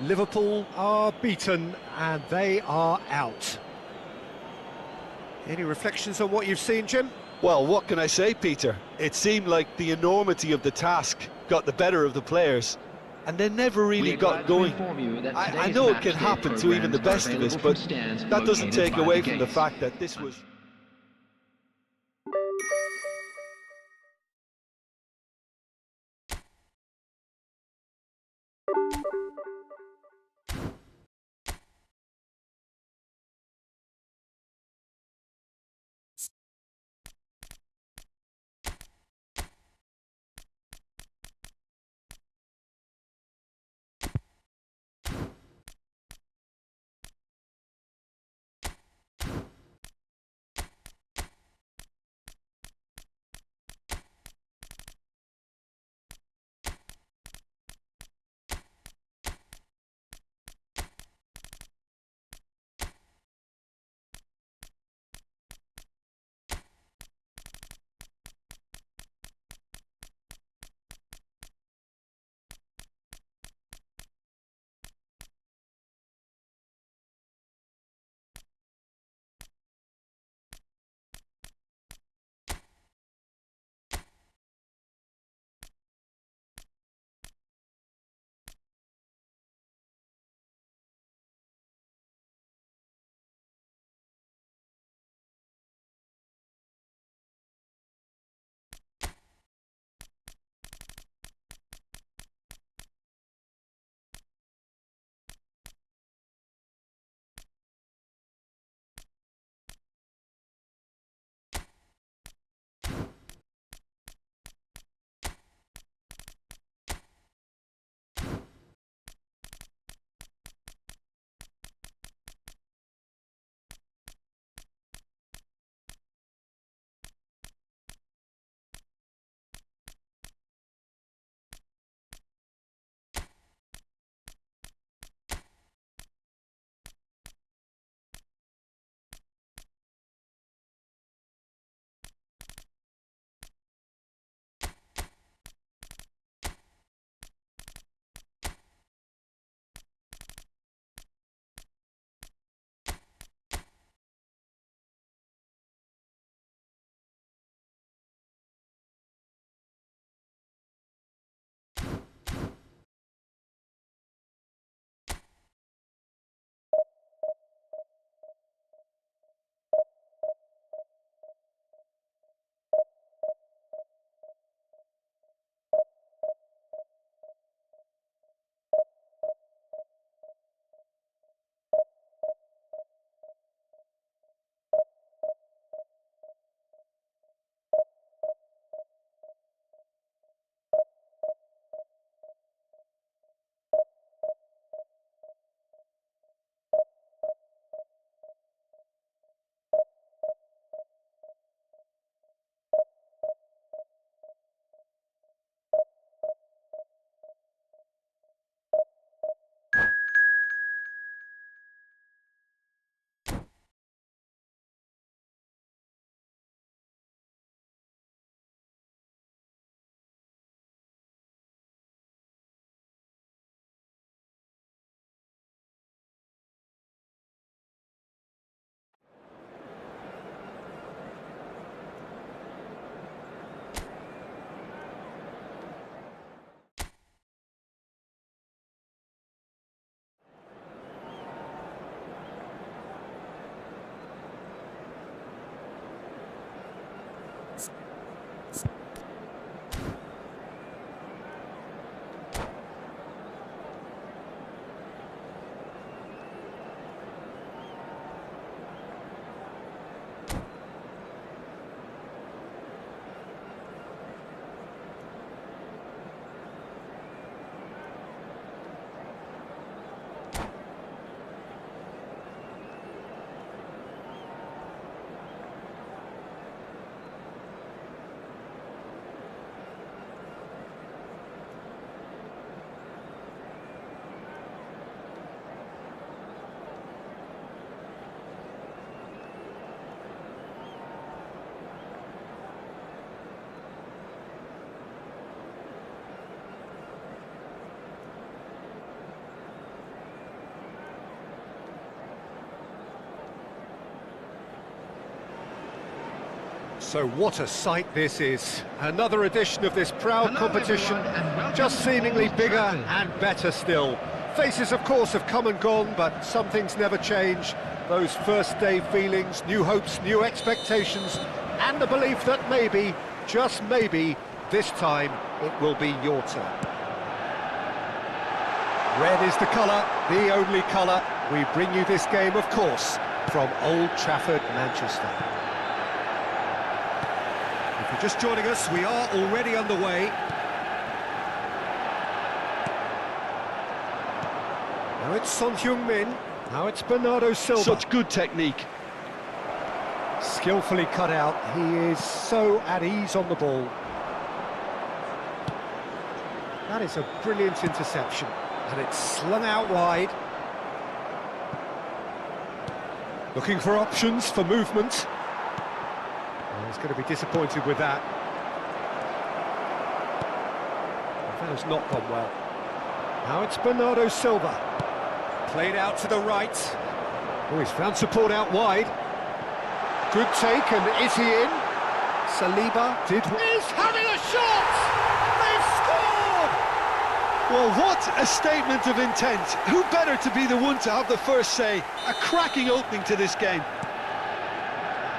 Liverpool are beaten and they are out. Any reflections on what you've seen, Jim? Well, what can I say, Peter? It seemed like the enormity of the task got the better of the players, and they never really got going. I know it can happen to even the best of us, but that doesn't take away from the fact that this was... So what a sight this is. Another edition of this proud Hello, competition, everyone, and welcome just to seemingly Old bigger Trafford. and better still. Faces, of course, have come and gone, but some things never change. Those first day feelings, new hopes, new expectations, and the belief that maybe, just maybe, this time it will be your turn. Red is the colour, the only colour. We bring you this game, of course, from Old Trafford, Manchester. If you're just joining us, we are already underway. Now it's Son Heung-min, now it's Bernardo Silva. Such good technique. Skillfully cut out, he is so at ease on the ball. That is a brilliant interception, and it's slung out wide. Looking for options for movement. Well, he's going to be disappointed with that. That has not gone well. Now it's Bernardo Silva. Played out to the right. Oh, he's found support out wide. Good take, and is he in? Saliba is having a shot! They've scored! Well, what a statement of intent. Who better to be the one to have the first say? A cracking opening to this game.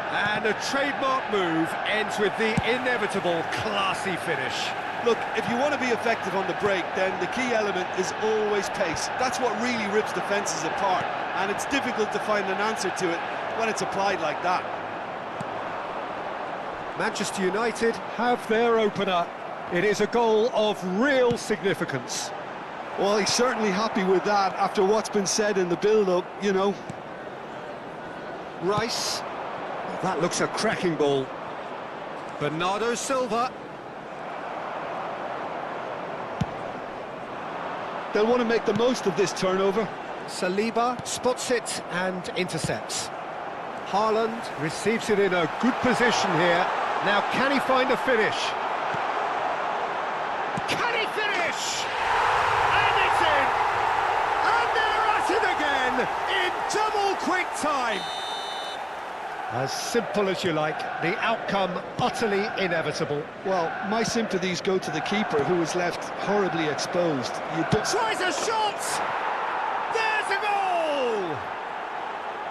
And a trademark move ends with the inevitable classy finish. Look, if you want to be effective on the break, then the key element is always pace. That's what really rips defences apart, and it's difficult to find an answer to it when it's applied like that. Manchester United have their opener. It is a goal of real significance. Well, he's certainly happy with that after what's been said in the build-up, you know. Rice. That looks a cracking ball. Bernardo Silva. They'll want to make the most of this turnover. Saliba spots it and intercepts. Haaland receives it in a good position here. Now, can he find a finish? Can he finish? And it's in! And they're at it again in double quick time. As simple as you like, the outcome utterly inevitable. Well, my sympathies go to the keeper, who was left horribly exposed. Tries a shot! There's a goal!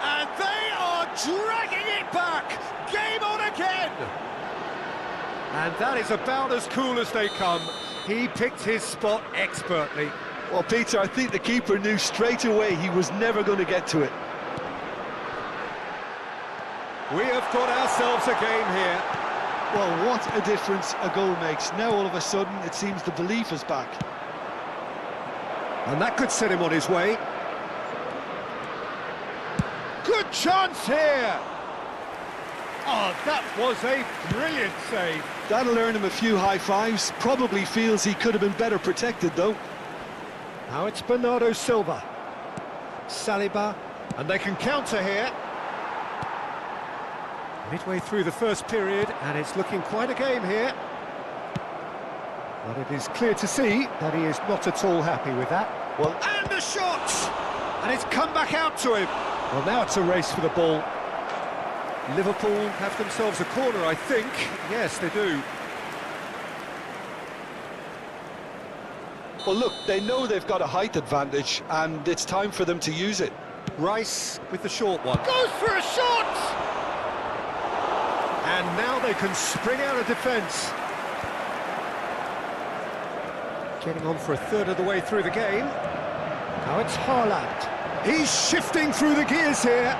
And they are dragging it back! Game on again! And that is about as cool as they come. He picked his spot expertly. Well, Peter, I think the keeper knew straight away he was never going to get to it. We have got ourselves a game here. Well, what a difference a goal makes. Now, all of a sudden, it seems the belief is back. And that could set him on his way. Good chance here! Oh, that was a brilliant save. That'll earn him a few high fives. Probably feels he could have been better protected, though. Now it's Bernardo Silva. Saliba, and they can counter here. Midway through the first period, and it's looking quite a game here. But it is clear to see that he is not at all happy with that. Well, and the shot! And it's come back out to him. Well, now it's a race for the ball. Liverpool have themselves a corner, I think. Yes, they do. Well, look, they know they've got a height advantage, and it's time for them to use it. Rice with the short one. Goes for a shot! And now they can spring out of defence. Getting on for a third of the way through the game. Now it's Haaland. He's shifting through the gears here.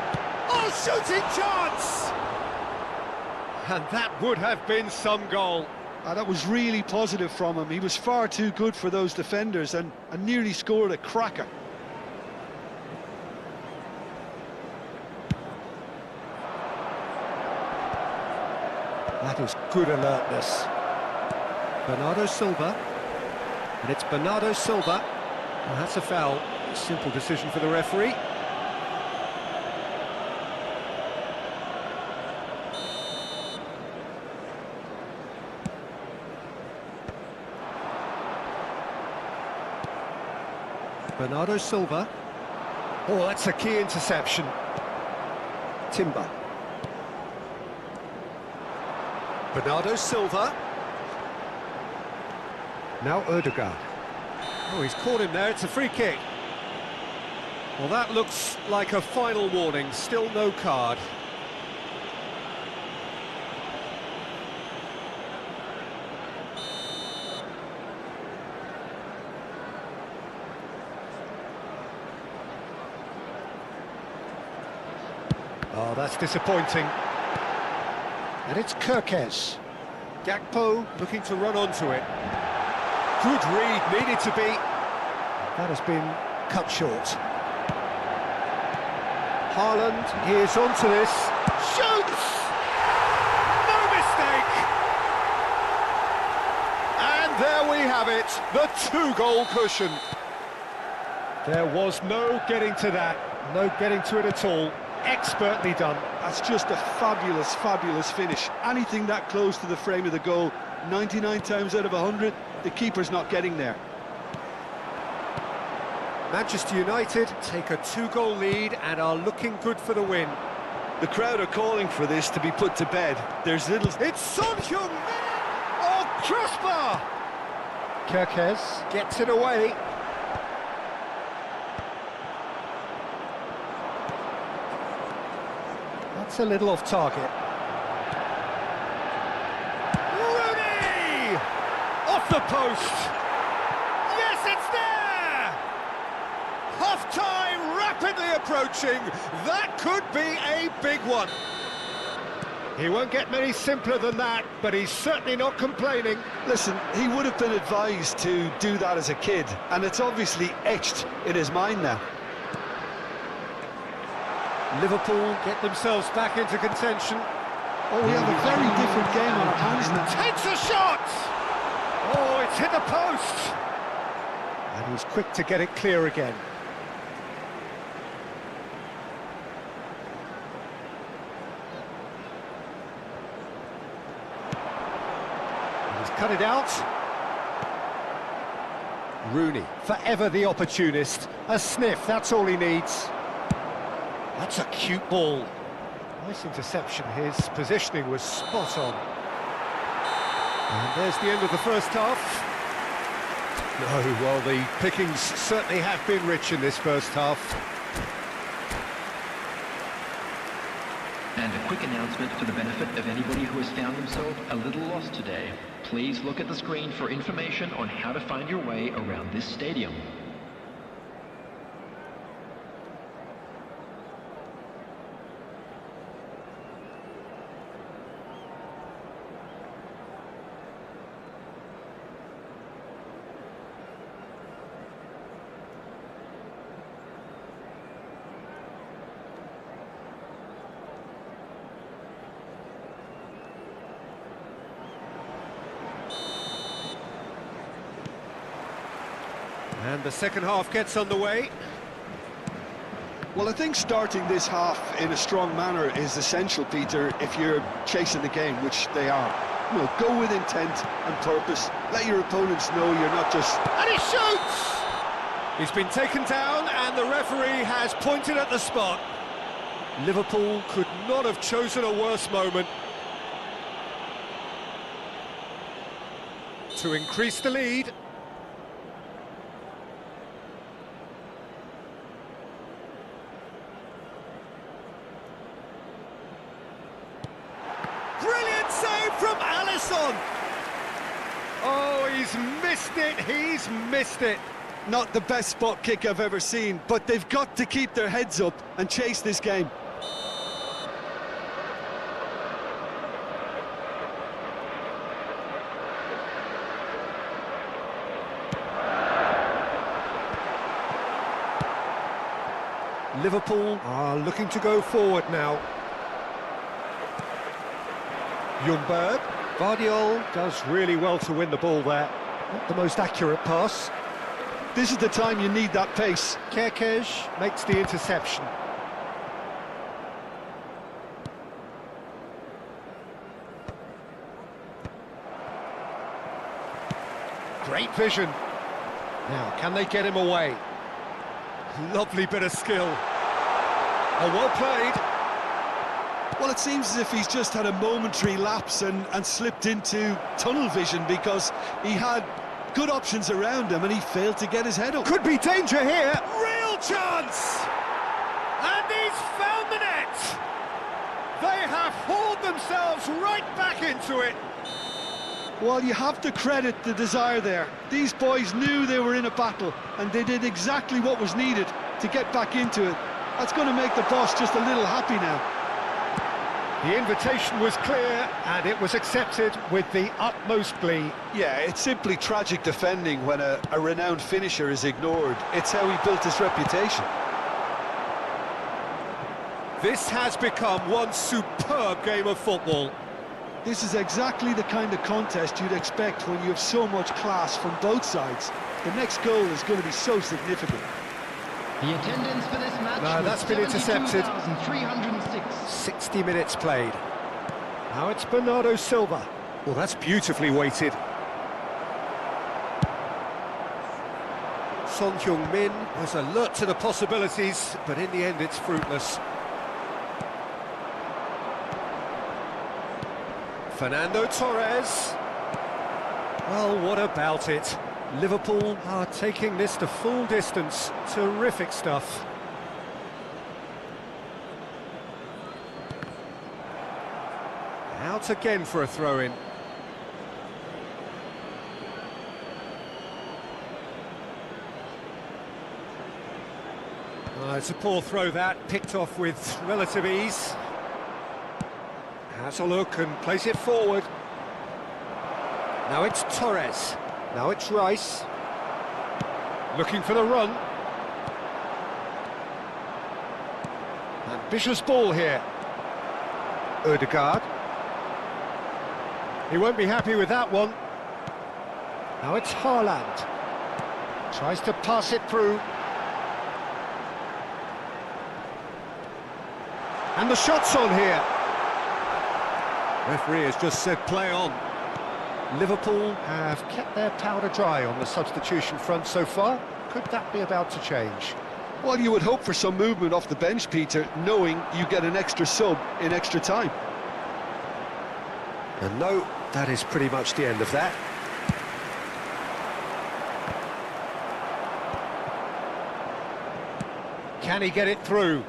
Oh, shooting chance! And that would have been some goal. That was really positive from him. He was far too good for those defenders and nearly scored a cracker. That is good alertness. Bernardo Silva. And it's Bernardo Silva. Well, that's a foul. Simple decision for the referee. Bernardo Silva. Oh, that's a key interception. Timber. Bernardo Silva. Now Ødegaard. Oh, he's caught him there, it's a free kick. Well, that looks like a final warning, still no card. Oh, that's disappointing. And it's Kerkez. Gakpo looking to run onto it. Good read, needed to be. That has been cut short. Haaland, here's onto this. Shoots! No mistake! And there we have it, the two-goal cushion. There was no getting to that, no getting to it at all. Expertly done. That's just a fabulous, fabulous finish. Anything that close to the frame of the goal, 99 times out of 100, the keeper's not getting there. Manchester United take a two-goal lead and are looking good for the win. The crowd are calling for this to be put to bed. There's little... It's Son Heung-min! Oh, crossbar! Kerkez gets it away. That's a little off target. Rooney! Off the post! Yes, it's there! Half-time rapidly approaching. That could be a big one. He won't get many simpler than that, but he's certainly not complaining. Listen, he would have been advised to do that as a kid, and it's obviously etched in his mind now. Liverpool get themselves back into contention. Oh, we have a very different game on our hands now. Takes a shot! Oh, it's hit the post! And he's quick to get it clear again. He's cut it out. Rooney, forever the opportunist. A sniff, that's all he needs. That's a cute ball. Nice interception. His positioning was spot on. And there's the end of the first half. No, well, the pickings certainly have been rich in this first half. And a quick announcement for the benefit of anybody who has found themselves a little lost today. Please look at the screen for information on how to find your way around this stadium. And the second half gets underway. Well, I think starting this half in a strong manner is essential, Peter, if you're chasing the game, which they are. You know, go with intent and purpose. Let your opponents know you're not just... And he shoots! He's been taken down and the referee has pointed at the spot. Liverpool could not have chosen a worse moment to increase the lead. Brilliant save from Alisson! Oh, he's missed it! Not the best spot kick I've ever seen, but they've got to keep their heads up and chase this game. Liverpool are looking to go forward now. Ljungberg. Vardiol does really well to win the ball there. Not the most accurate pass. This is the time you need that pace. Kerkez makes the interception. Great vision. Now, can they get him away? Lovely bit of skill. Oh, well played. Well, it seems as if he's just had a momentary lapse and slipped into tunnel vision, because he had good options around him and he failed to get his head up. Could be danger here. Real chance! And he's found the net! They have hauled themselves right back into it. Well, you have to credit the desire there. These boys knew they were in a battle and they did exactly what was needed to get back into it. That's going to make the boss just a little happy now. The invitation was clear and it was accepted with the utmost glee. Yeah, it's simply tragic defending when a renowned finisher is ignored. It's how he built his reputation. This has become one superb game of football. This is exactly the kind of contest you'd expect when you have so much class from both sides. The next goal is going to be so significant. The attendance for this match No, that's been intercepted. 72,306. 60 minutes played. Now it's Bernardo Silva. Well, that's beautifully weighted. Son Heung-min was alert to the possibilities, but in the end it's fruitless. Fernando Torres. Well, what about it? Liverpool are taking this to full distance. Terrific stuff. Out again for a throw-in. It's a poor throw that, picked off with relative ease. Has a look and plays it forward. Now it's Torres. Now it's Rice. Looking for the run. Ambitious ball here. Ødegaard. He won't be happy with that one. Now it's Haaland. Tries to pass it through. And the shot's on here. Referee has just said play on. Liverpool have kept their powder dry on the substitution front so far. Could that be about to change? Well, you would hope for some movement off the bench, Peter, knowing you get an extra sub in extra time. And no, that is pretty much the end of that. Can he get it through?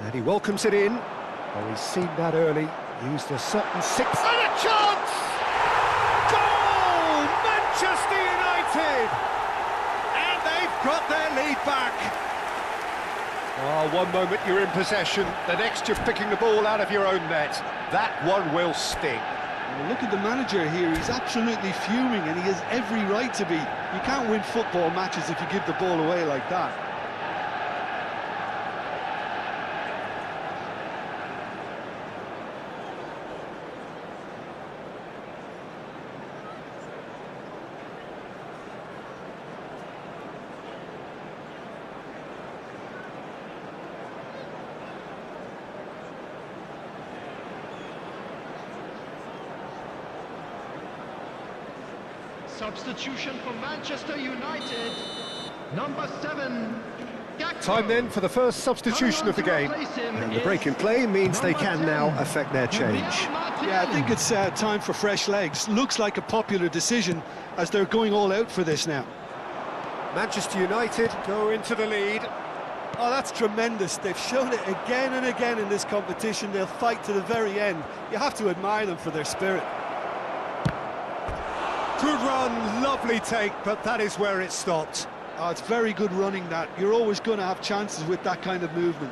And he welcomes it in. Oh, he's seen that early. Used a certain six. And a chance! Goal! Manchester United! And they've got their lead back. Oh, one moment you're in possession, the next you're picking the ball out of your own net. That one will sting. Well, look at the manager here. He's absolutely fuming and he has every right to be. You can't win football matches if you give the ball away like that. Substitution for Manchester United. Number 7. Gakpo. Time then for the first substitution of the game. And the break in play means they can now affect their change. Yeah, I think it's time for fresh legs. Looks like a popular decision as they're going all out for this now. Manchester United go into the lead. Oh, that's tremendous. They've shown it again and again in this competition. They'll fight to the very end. You have to admire them for their spirit. Good run, lovely take, but that is where it stopped. Oh, it's very good running that. You're always going to have chances with that kind of movement.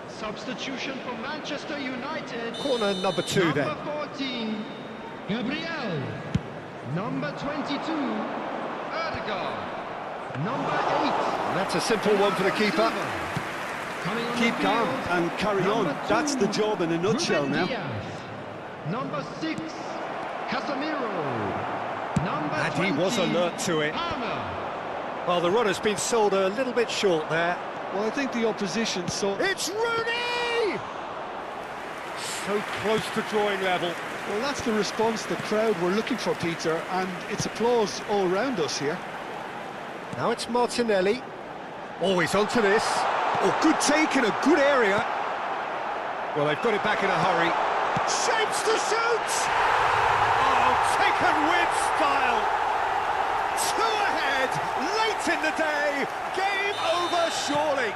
Substitution for Manchester United. Corner number 2 then. Number 14, Gabriel. Number 22, Ødegaard. Number 8. And that's a simple one for the keeper. Coming on Keep the calm field, and carry number on. That's the 2, job in a nutshell Ruben now. Diaz. Number 6, Casemiro. Number And 20, he was alert to it. Palmer. Well, the runner's been sold a little bit short there. Well, I think the opposition saw... It's Rooney! So close to drawing level. Well, that's the response the crowd were looking for, Peter, and it's applause all round us here. Now it's Martinelli. Always onto this. Oh, good take in a good area. Well, they've got it back in a hurry. Shapes to shoot! Oh, taken with style. 2 ahead, late in the day. Game over, surely.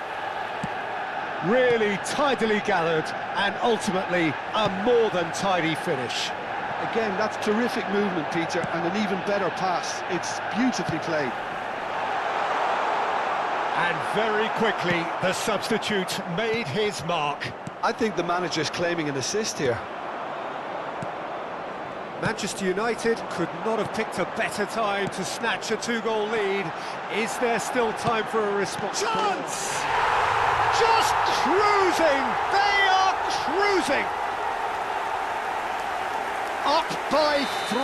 Really tidily gathered, and ultimately a more than tidy finish. Again, that's terrific movement, Peter, and an even better pass. It's beautifully played. And very quickly, the substitute made his mark. I think the manager's claiming an assist here. Manchester United could not have picked a better time to snatch a 2-goal lead. Is there still time for a response? Chance! Just cruising! They are cruising! Up by 3.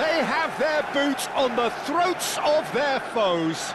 They have their boot on the throats of their foes.